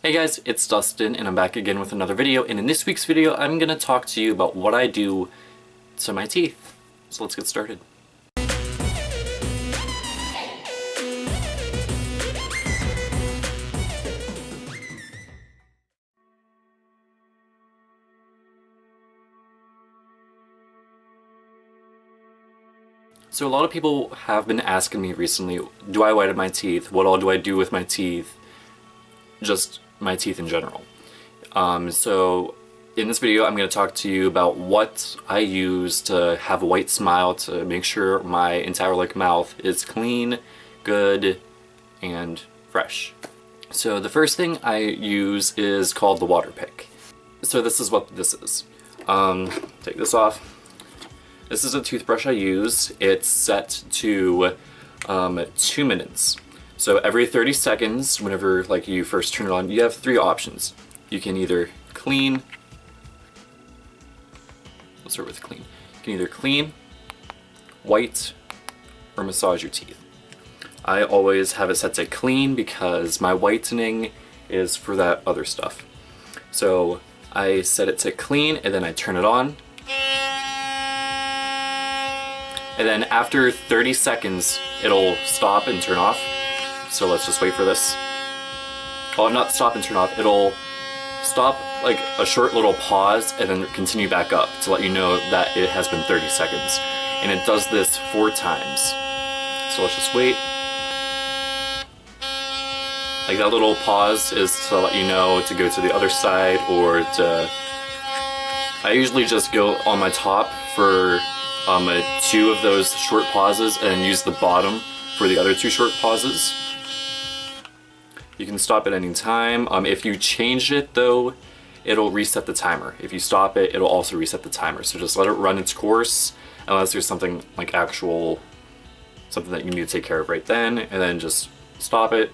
Hey guys, it's Dustin and I'm back again with another video, and in this week's video I'm going to talk to you about what I do to my teeth. So let's get started. So a lot of people have been asking me recently, do I whiten my teeth? What all do I do with my teeth? Just my teeth in general. So in this video I'm going to talk to you about what I use to have a white smile, to make sure my entire mouth is clean, good, and fresh. So the first thing I use is called the Waterpik. So this is what this is. Take this off. This is a toothbrush I use. It's set to 2 minutes. So every 30 seconds, whenever you first turn it on, you have three options. You can either clean. Let's start with clean. You can either clean, white, or massage your teeth. I always have it set to clean because my whitening is for that other stuff. So I set it to clean and then I turn it on. And then after 30 seconds, it'll stop and turn off. So let's just wait for this. Well, not stop and turn off, it'll stop like a short little pause and then continue back up to let you know that it has been 30 seconds. And it does this 4 times. So let's just wait. Like that little pause is to let you know to go to the other side or to... I usually just go on my top for 2 of those short pauses and use the bottom for the other 2 short pauses. You can stop at any time. If you change it though, it'll reset the timer. If you stop it, it'll also reset the timer. So just let it run its course unless there's something like something that you need to take care of right then, and then just stop it.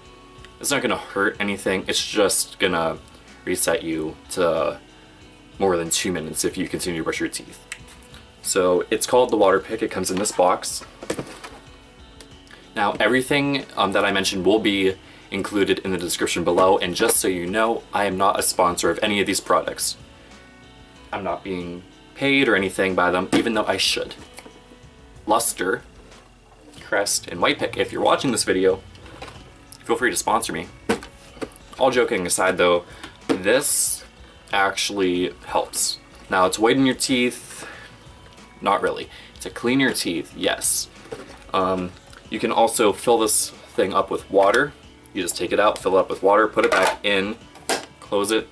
It's not gonna hurt anything. It's just gonna reset you to more than 2 minutes if you continue to brush your teeth. So it's called the Waterpik. It comes in this box. Now everything that I mentioned will be included in the description below, and just so you know, I am not a sponsor of any of these products. I'm not being paid or anything by them, even though I should. Luster, Crest, and Whitepick, if you're watching this video, feel free to sponsor me. All joking aside though, this actually helps. Now to whiten your teeth, not really. To clean your teeth, yes. You can also fill this thing up with water. You just take it out, fill it up with water, put it back in, close it.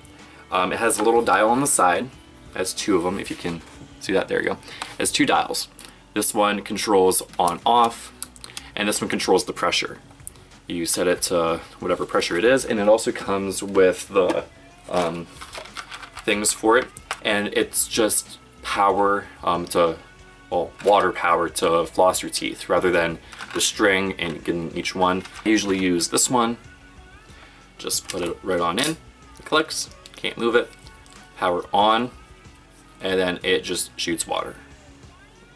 It has a little dial on the side. It has 2 of them, if you can see that. There you go. It has 2 dials. This one controls on off, and this one controls the pressure. You set it to whatever pressure it is, and it also comes with the things for it, and it's just power water power to floss your teeth rather than the string and getting each one. I usually use this one. Just put it right on in. It clicks, can't move it. Power on, and then it just shoots water.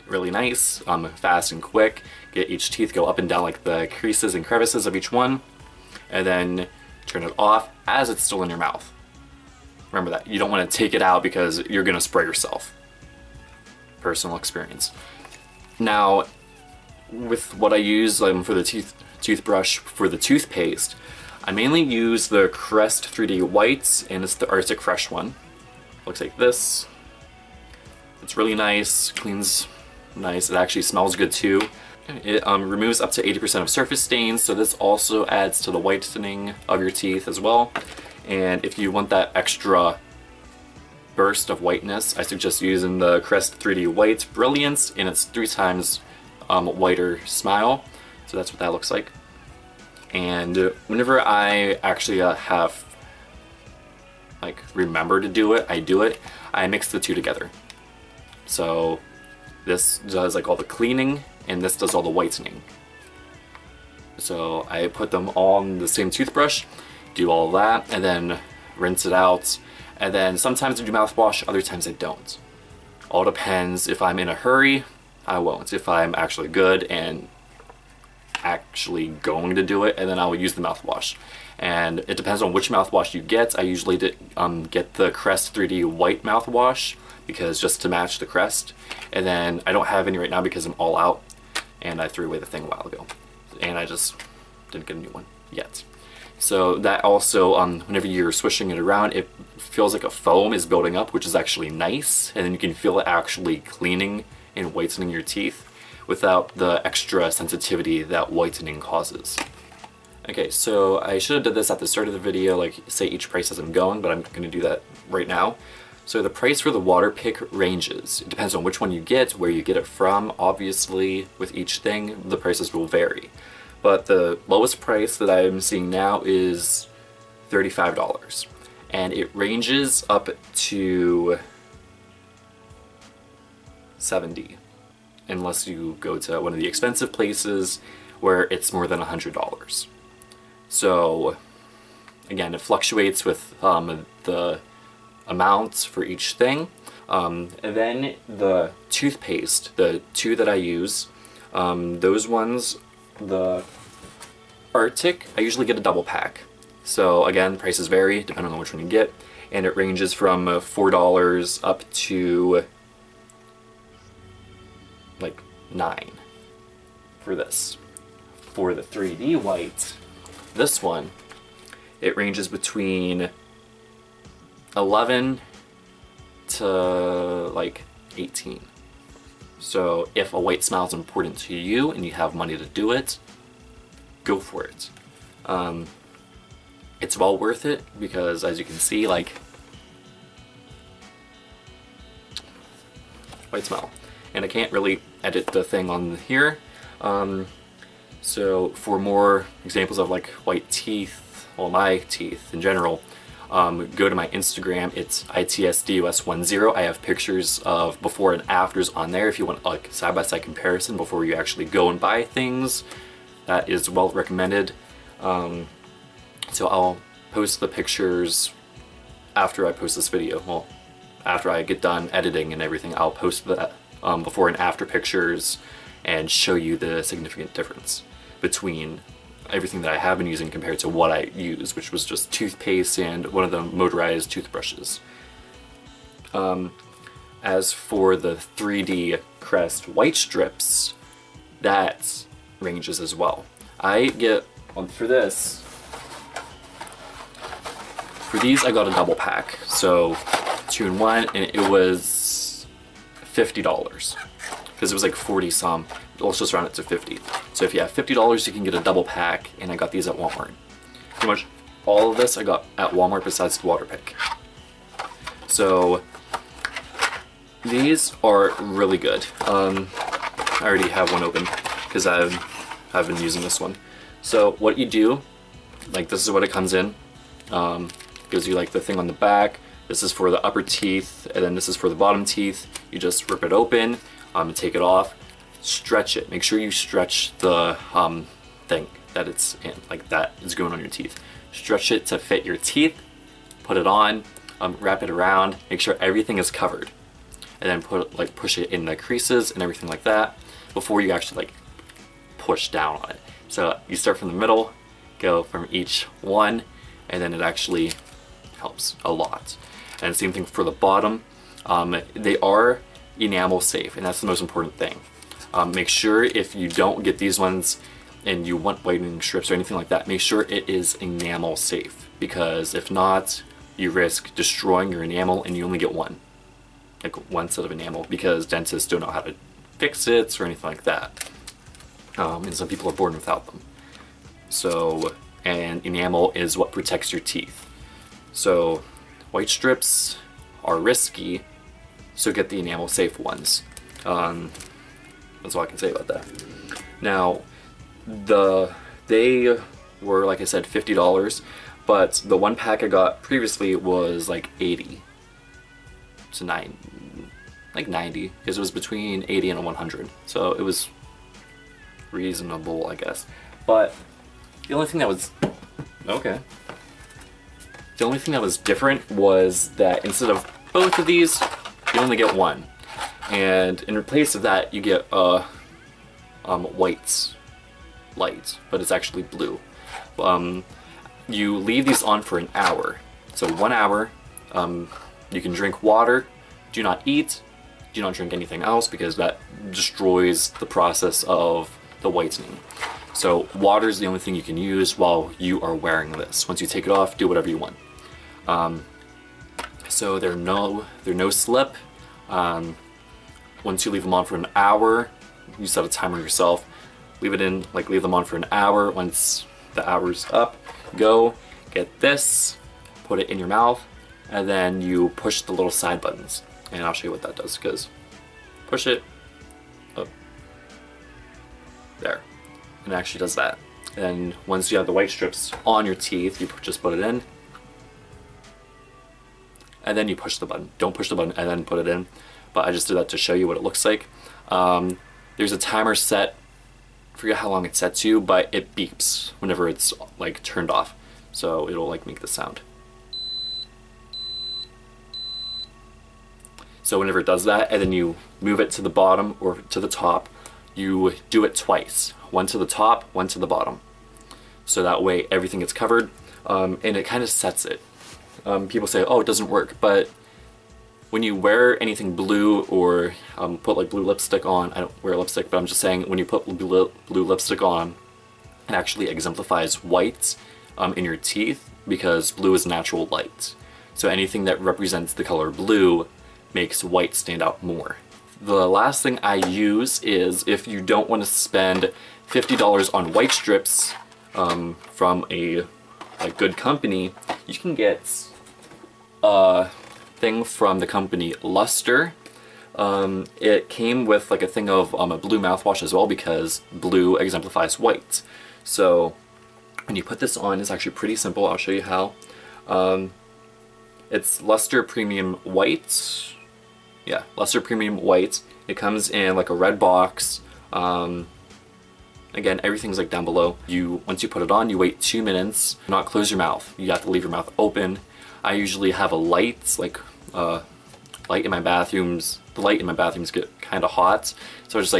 Really nice, fast and quick. Get each teeth, go up and down like the creases and crevices of each one, and then turn it off as it's still in your mouth. Remember that, you don't want to take it out because you're gonna spray yourself. Personal experience. Now, with what I use for the toothbrush for the toothpaste, I mainly use the Crest 3D White, and it's the Arctic Fresh one. Looks like this. It's really nice, cleans nice. It actually smells good too. It removes up to 80% of surface stains, so this also adds to the whitening of your teeth as well. And if you want that extra burst of whiteness, I suggest using the Crest 3D White Brilliance, and it's 3 times whiter smile. So that's what that looks like. And whenever I actually have remember to do it, I do it. I mix the 2 together. So this does all the cleaning, and this does all the whitening. So I put them all on the same toothbrush, do all that, and then rinse it out. And then sometimes I do mouthwash, other times I don't. All depends. If I'm in a hurry, I won't. If I'm actually good and actually going to do it, and then I will use the mouthwash. and it depends on which mouthwash you get. I usually get the Crest 3D white mouthwash because just to match the Crest, and then I don't have any right now because I'm all out and I threw away the thing a while ago, and I just didn't get a new one yet. So that also, whenever you're swishing it around, it feels like a foam is building up, which is actually nice, and then you can feel it actually cleaning and whitening your teeth without the extra sensitivity that whitening causes. Okay, so I should have did this at the start of the video, like say each price as I'm going, but I'm going to do that right now. So the price for the Waterpik ranges. It depends on which one you get, where you get it from. Obviously, with each thing, the prices will vary. But the lowest price that I'm seeing now is $35. And it ranges up to $70. Unless you go to one of the expensive places where it's more than $100. So, again, it fluctuates with the amounts for each thing. And then the toothpaste, the two that I use, those ones, the Arctic, I usually get a double pack. So again, prices vary depending on which one you get, and it ranges from $4 up to like $9 for this. For the 3D white, this one, it ranges between 11 to like 18. So if a white smile is important to you and you have money to do it, go for it. It's well worth it because, as you can see, like, white smile. And I can't really edit the thing on here. So for more examples of like white teeth, well, my teeth in general, go to my Instagram. It's itsdus10. I have pictures of before and afters on there if you want like side-by-side comparison before you actually go and buy things. That is well recommended. So I'll post the pictures after I post this video. Well, after I get done editing and everything, I'll post the before and after pictures and show you the significant difference between everything that I have been using compared to what I use, which was just toothpaste and one of the motorized toothbrushes. As for the 3D Crest white strips, that ranges as well. I get, for this, for these I got a double pack, so 2 in 1, and it was $50 because it was like 40 some. Let's just round it to 50. So if you have $50, you can get a double pack, and I got these at Walmart. Pretty much all of this I got at Walmart besides the Waterpik. So these are really good. I already have one open because I've been using this one. So what you do, like, this is what it comes in. Gives you like the thing on the back. This is for the upper teeth, and then this is for the bottom teeth. You just rip it open, and take it off, stretch it. Make sure you stretch the thing that it's in, like that is going on your teeth. Stretch it to fit your teeth, put it on, wrap it around, make sure everything is covered, and then push it in the creases and everything like that before you actually like push down on it. So you start from the middle, go from each one, and then it actually helps a lot. And same thing for the bottom. They are enamel safe, and that's the most important thing. Make sure if you don't get these ones and you want whitening strips or anything like that, make sure it is enamel safe, because if not, you risk destroying your enamel and you only get one. Like one set of enamel, because dentists don't know how to fix it or anything like that. And some people are born without them. So, and enamel is what protects your teeth. So white strips are risky, so get the enamel safe ones. That's all I can say about that. Now, they were, like I said, $50, but the one pack I got previously was like 80 to 90, like 90, because it was between 80 and 100, so it was reasonable, I guess. But the only thing that was the only thing that was different was that instead of both of these, you only get one, and in place of that, you get a white light, but it's actually blue. you leave these on for an hour. So 1 hour, you can drink water, do not eat, do not drink anything else because that destroys the process of the whitening. So water is the only thing you can use while you are wearing this. Once you take it off, do whatever you want. So they're no slip. Once you leave them on for an hour, you set a timer yourself. Leave them on for an hour. Once the hour's up, go get this, put it in your mouth, and then you push the little side buttons. And I'll show you what that does, because push it up there, and it actually does that. And once you have the white strips on your teeth, you just put it in, and then you push the button. Don't push the button and then put it in, but I just did that to show you what it looks like. There's a timer set, I forget how long it's set to, but it beeps whenever it's like turned off, so it'll like make the sound. So whenever it does that, and then you move it to the bottom or to the top, you do it twice. One to the top, one to the bottom. So that way everything gets covered, and it kind of sets it. People say, oh, it doesn't work, but when you wear anything blue or put like blue lipstick on, I don't wear lipstick, but I'm just saying when you put blue lipstick on, it actually exemplifies white in your teeth because blue is natural light. So anything that represents the color blue makes white stand out more. The last thing I use is if you don't want to spend $50 on white strips from a good company, you can get a thing from the company Luster. It came with like a thing of a blue mouthwash as well because blue exemplifies white. So when you put this on, it's actually pretty simple. I'll show you how. It's Luster Premium White. Yeah, Luster Premium White. It comes in like a red box. Again, everything's like down below. Once you put it on, you wait 2 minutes. Do not close your mouth. You have to leave your mouth open. I usually have a light, light in my bathrooms. The light in my bathrooms get kind of hot, so it's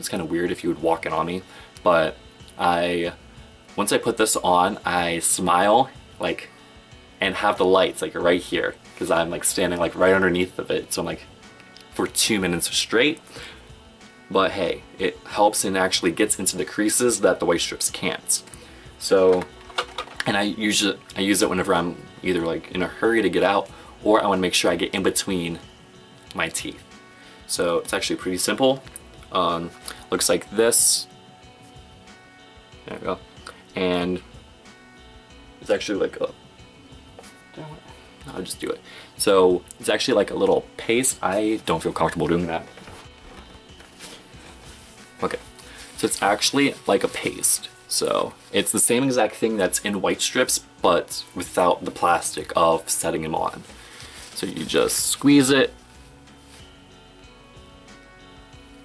kind of weird if you would walk in on me. But once I put this on, I smile and have the lights right here because I'm standing right underneath of it. So I'm for 2 minutes straight. But hey, it helps and actually gets into the creases that the white strips can't. So, and I use it whenever I'm either in a hurry to get out or I want to make sure I get in between my teeth. So it's actually pretty simple. Looks like this. There we go. And it's actually I'll just do it. So it's actually like a little paste. I don't feel comfortable doing that. Okay, so it's actually like a paste. So it's the same exact thing that's in white strips, but without the plastic of setting them on. So you just squeeze it,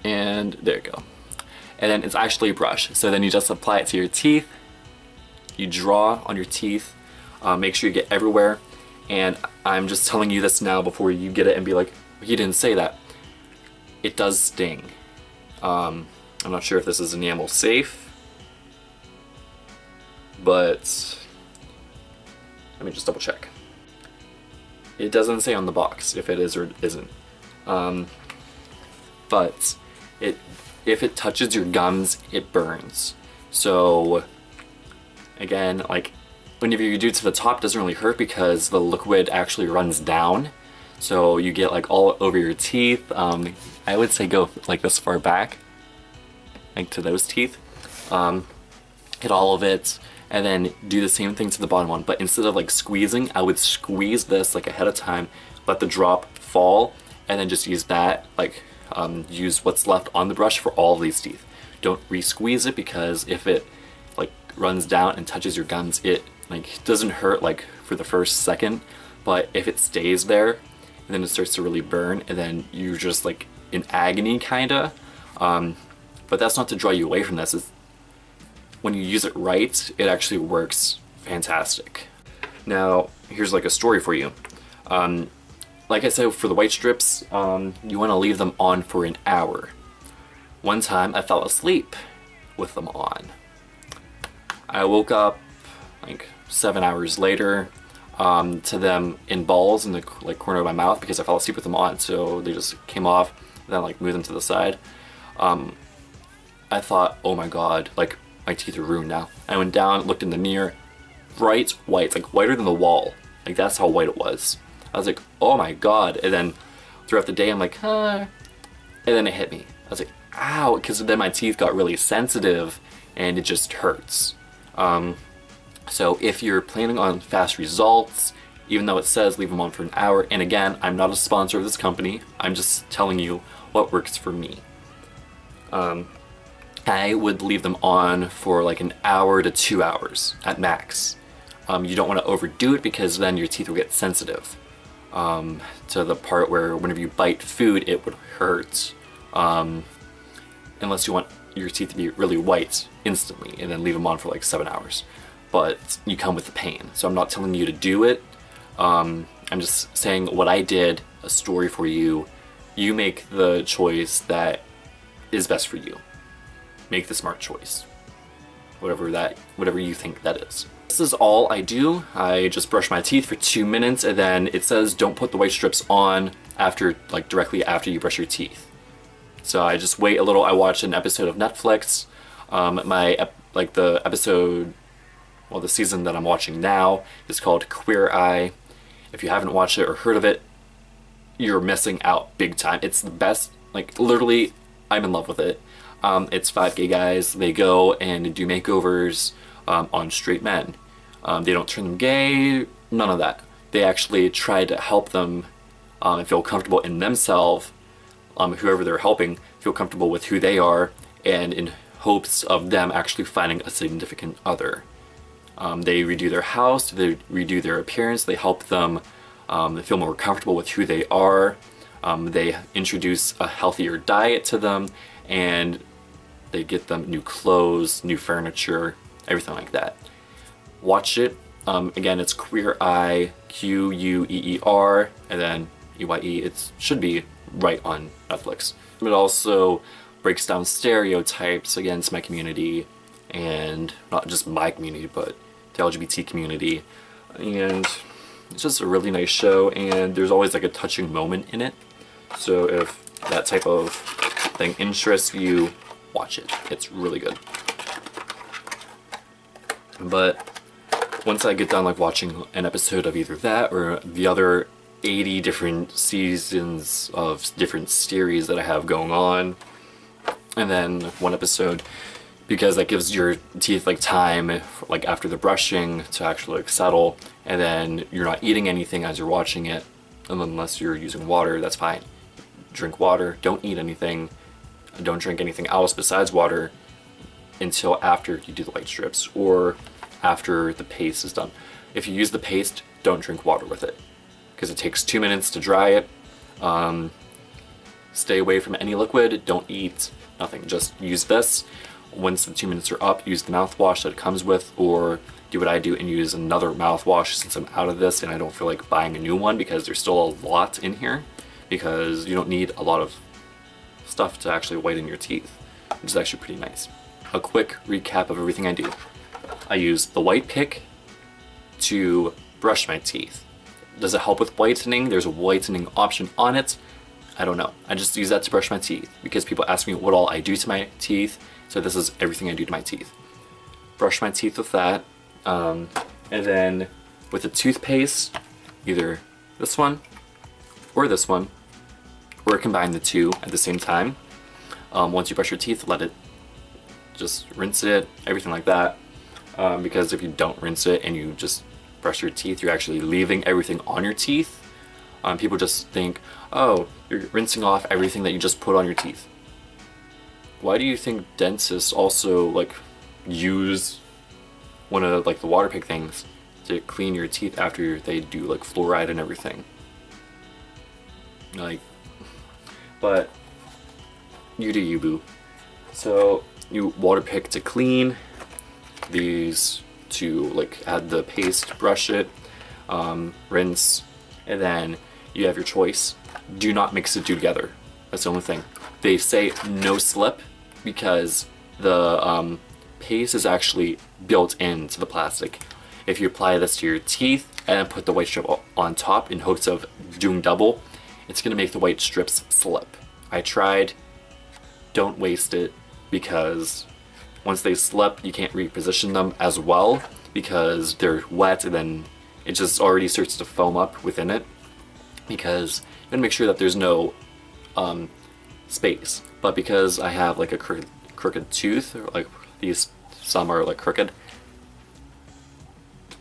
and there you go. And then it's actually a brush. So then you just apply it to your teeth. You draw on your teeth. Make sure you get everywhere. And I'm just telling you this now before you get it and be like, you didn't say that. It does sting. I'm not sure if this is enamel safe, but let me just double check. It doesn't say on the box if it is or isn't. But if it touches your gums, it burns. So again, whenever you do it to the top, it doesn't really hurt because the liquid actually runs down. So you get all over your teeth. I would say go this far back, to those teeth. Hit all of it, and then do the same thing to the bottom one. But instead of squeezing, I would squeeze this ahead of time, let the drop fall, and then just use that, use what's left on the brush for all of these teeth. Don't re-squeeze it because if it runs down and touches your gums, it doesn't hurt for the first second, but if it stays there and then it starts to really burn and then you're just in agony kinda. But that's not to draw you away from this. It's, when you use it right, it actually works fantastic. Now here's a story for you. Like I said, for the white strips, you want to leave them on for an hour. One time I fell asleep with them on. I woke up 7 hours later to them in balls in the like corner of my mouth because I fell asleep with them on, so they just came off, and then like moved them to the side. I thought, oh my god, like my teeth are ruined now. I went down, looked in the mirror, bright white, like whiter than the wall. Like that's how white it was. I was like, oh my god. And then throughout the day I'm like, huh. And then it hit me. I was like, ow, because then my teeth got really sensitive and it just hurts. So if you're planning on fast results, even though it says leave them on for an hour, and again, I'm not a sponsor of this company, I'm just telling you what works for me. I would leave them on for like an hour to 2 hours at max. You don't want to overdo it because then your teeth will get sensitive to the part where whenever you bite food it would hurt, unless you want your teeth to be really white instantly and then leave them on for like 7 hours. But you come with the pain, so I'm not telling you to do it. I'm just saying what I did, a story for you. You make the choice that is best for you. Make the smart choice, whatever you think that is. This is all I do. I just brush my teeth for 2 minutes, and then it says don't put the white strips on after, like directly after you brush your teeth. So I just wait a little. I watch an episode of Netflix. The episode, well, the season that I'm watching now is called Queer Eye. If you haven't watched it or heard of it, you're missing out big time. It's the best. Like literally, I'm in love with it. It's 5 gay guys. They go and do makeovers on straight men. They don't turn them gay, none of that. They actually try to help them and feel comfortable in themselves, whoever they're helping, feel comfortable with who they are, and in hopes of them actually finding a significant other. They redo their house, they redo their appearance, they help them feel more comfortable with who they are. They introduce a healthier diet to them, and they get them new clothes, new furniture, everything like that. Watch it. Again, it's Queer Eye, Queer, and then EYE. It should be right on Netflix. It also breaks down stereotypes against my community, and not just my community, but the LGBT community. And it's just a really nice show, and there's always like a touching moment in it. So if that type of thing interests you, watch it. It's really good. But once I get done like watching an episode of either that or the other 80 different seasons of different series that I have going on, and then one episode, because that gives your teeth like time, like after the brushing, to actually like settle, and then you're not eating anything as you're watching it, and unless you're using water, that's fine. Drink water, don't eat anything, don't drink anything else besides water until after you do the white strips or after the paste is done. If you use the paste, don't drink water with it because it takes 2 minutes to dry it. Stay away from any liquid, don't eat, nothing, just use this. Once the 2 minutes are up, use the mouthwash that it comes with, or do what I do and use another mouthwash since I'm out of this and I don't feel like buying a new one because there's still a lot in here, because you don't need a lot of stuff to actually whiten your teeth, which is actually pretty nice. A quick recap of everything I do. I use the Whitepick to brush my teeth. Does it help with whitening? There's a whitening option on it. I don't know. I just use that to brush my teeth because people ask me what all I do to my teeth, so this is everything I do to my teeth. Brush my teeth with that, and then with the toothpaste, either this one, or combine the two at the same time. Once you brush your teeth, let it just rinse it, everything like that. Because if you don't rinse it and you just brush your teeth, you're actually leaving everything on your teeth. People just think, oh, you're rinsing off everything that you just put on your teeth. Why do you think dentists also like use one of like the Waterpik things to clean your teeth after they do like fluoride and everything? Like, but you do you, boo. So you Waterpik to clean, these to like add the paste, brush it, rinse, and then you have your choice. Do not mix the two together. That's the only thing. They say no slip because the paste is actually built into the plastic. if you apply this to your teeth and put the white strip on top in hopes of doing double, it's gonna make the white strips slip. I tried, don't waste it, because once they slip, you can't reposition them as well because they're wet, and then it just already starts to foam up within it, because you gotta make sure that there's no space. But because I have like a crooked tooth, or like these, some are like crooked,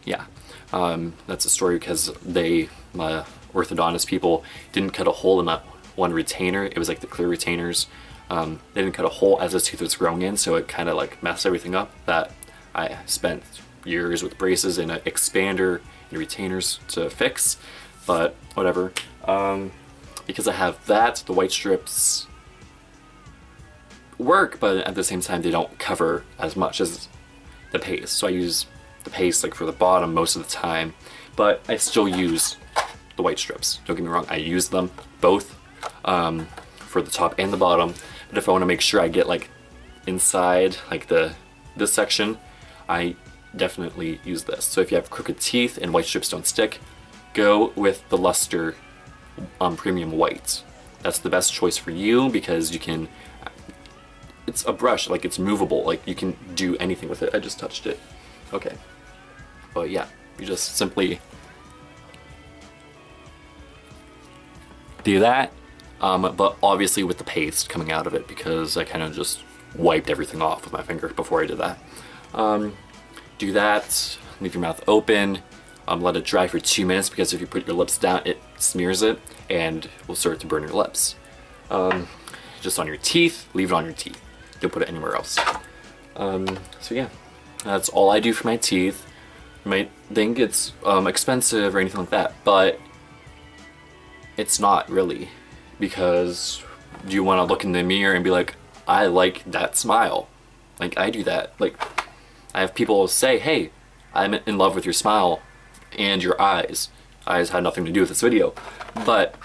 yeah, that's a story, because my orthodontist people didn't cut a hole in that one retainer. It was like the clear retainers. They didn't cut a hole as the tooth was growing in, so it kind of like messed everything up. That I spent years with braces and an expander and retainers to fix, but whatever. Because I have that, the white strips work, but at the same time they don't cover as much as the paste. So I use the paste like for the bottom most of the time, but I still use the white strips. Don't get me wrong, I use them both for the top and the bottom. But if I want to make sure I get like inside like this section, I definitely use this. So if you have crooked teeth and white strips don't stick, go with the Luster Premium White. That's the best choice for you, because you can, it's a brush, like it's movable, like you can do anything with it. I just touched it. Okay. But yeah, you just simply do that, but obviously with the paste coming out of it, because I kind of just wiped everything off with my finger before I did that. Do that, leave your mouth open, let it dry for 2 minutes, because if you put your lips down, it smears it and will start to burn your lips. Just on your teeth, leave it on your teeth. Don't put it anywhere else. So yeah, that's all I do for my teeth. You might think it's expensive or anything like that, but it's not really, because you want to look in the mirror and be like, I like that smile. Like, I do that. Like, I have people say, hey, I'm in love with your smile and your eyes. Eyes had nothing to do with this video, but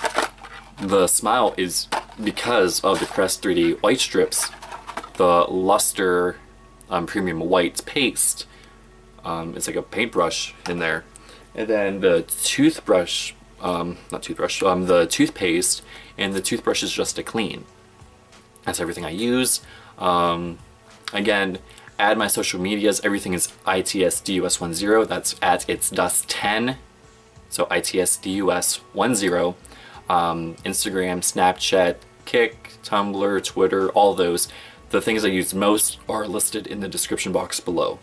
the smile is because of the Crest 3D white strips, the Luster Premium White paste. It's like a paintbrush in there, and then the toothbrush, the toothpaste, and the toothbrush is just to clean. That's everything I use. Again, add my social medias. Everything is ITSDUS10. That's at it's Dust10. So ITSDUS10. Instagram, Snapchat, Kick, Tumblr, Twitter, all those. The things I use most are listed in the description box below.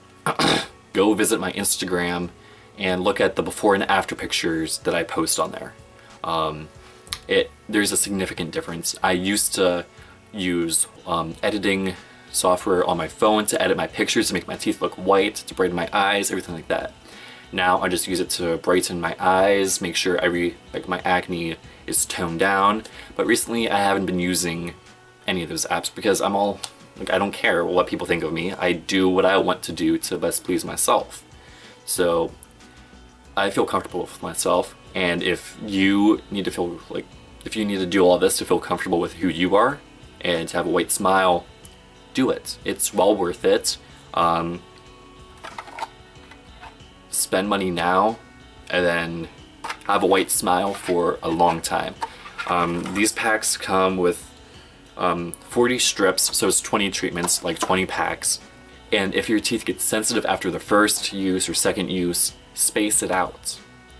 Go visit my Instagram and look at the before and after pictures that I post on there. There's a significant difference. I used to use editing software on my phone to edit my pictures, to make my teeth look white, to brighten my eyes, everything like that. Now I just use it to brighten my eyes, make sure my acne is toned down. But recently I haven't been using any of those apps, because I'm all like, I don't care what people think of me. I do what I want to do to best please myself. So I feel comfortable with myself, and if you need to feel like, if you need to do all this to feel comfortable with who you are and to have a white smile, do it. It's well worth it. Spend money now and then have a white smile for a long time. These packs come with 40 strips, so it's 20 treatments, like 20 packs. And if your teeth get sensitive after the first use or second use, space it out.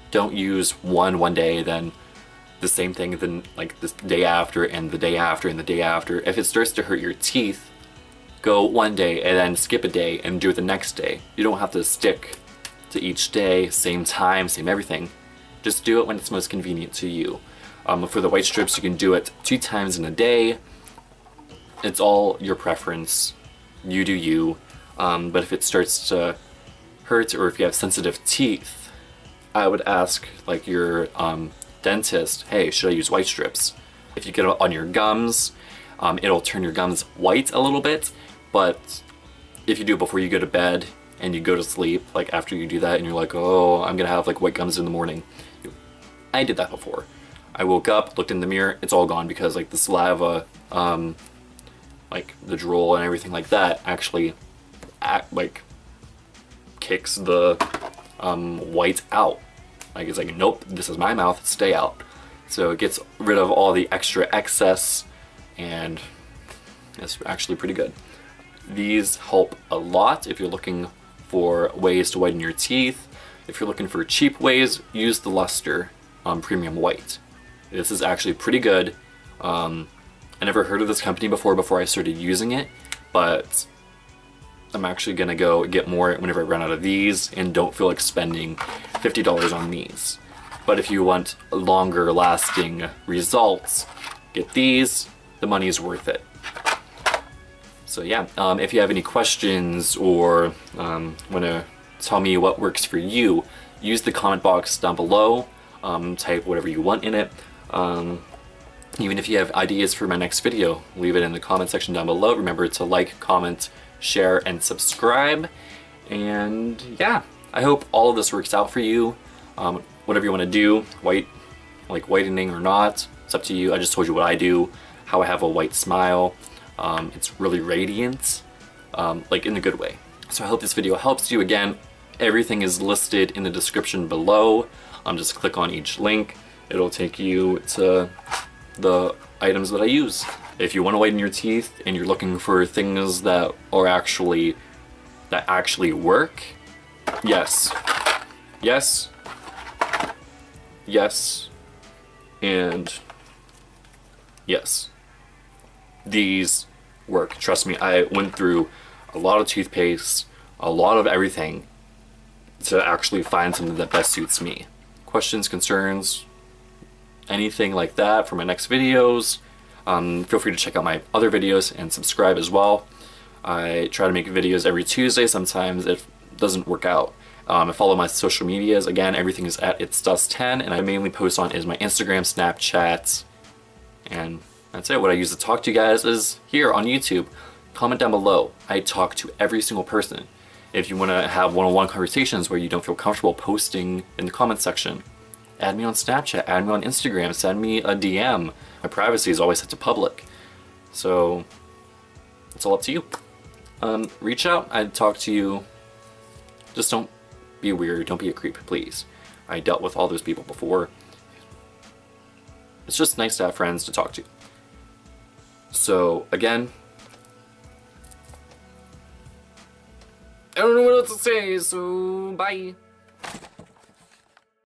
Don't use one day, then the same thing, then like the day after and the day after and the day after. If it starts to hurt your teeth, go one day and then skip a day and do it the next day. You don't have to stick to each day, same time, same everything. Just do it when it's most convenient to you. For the white strips, you can do it 2 times in a day. It's all your preference. You do you. But if it starts to hurt, or if you have sensitive teeth, I would ask like your dentist, hey, should I use white strips? If you get it on your gums, it'll turn your gums white a little bit, but if you do it before you go to bed and you go to sleep, like after you do that and you're like, oh, I'm gonna have like white gums in the morning. I did that before. I woke up, looked in the mirror, it's all gone, because like the saliva, like the drool and everything like that actually kicks the white out. Like it's like, nope, this is my mouth, stay out. So it gets rid of all the extra excess, and it's actually pretty good. These help a lot if you're looking for ways to whiten your teeth. If you're looking for cheap ways, use the Luster Premium White. This is actually pretty good. I never heard of this company before I started using it, but I'm actually gonna go get more whenever I run out of these and don't feel like spending $50 on these. But if you want longer lasting results, get these. The money's worth it. So yeah, if you have any questions or want to tell me what works for you, use the comment box down below. Type whatever you want in it. Even if you have ideas for my next video, leave it in the comment section down below. Remember to like, comment, share, and subscribe. And yeah, I hope all of this works out for you. Whatever you want to do, whitening or not, it's up to you. I just told you what I do, how I have a white smile. It's really radiant, like in a good way. So I hope this video helps you. Again, everything is listed in the description below. Just click on each link. It'll take you to the items that I use. If you want to whiten your teeth and you're looking for things that are actually work, yes, yes, yes, and yes. These work. Trust me, I went through a lot of toothpaste, a lot of everything to actually find something that best suits me. Questions, concerns, anything like that for my next videos, feel free to check out my other videos and subscribe as well. I try to make videos every Tuesday. Sometimes it doesn't work out. I follow my social medias. Again, everything is at itsdust10, and I mainly post on is my Instagram, Snapchat, and that's it. What I use to talk to you guys is here on YouTube. Comment down below. I talk to every single person. If you want to have one-on-one conversations where you don't feel comfortable posting in the comment section, add me on Snapchat, add me on Instagram, send me a DM. My privacy is always set to public. So it's all up to you. Reach out. I'd talk to you. Just don't be weird. Don't be a creep, please. I dealt with all those people before. It's just nice to have friends to talk to. So again, I don't know what else to say, so bye.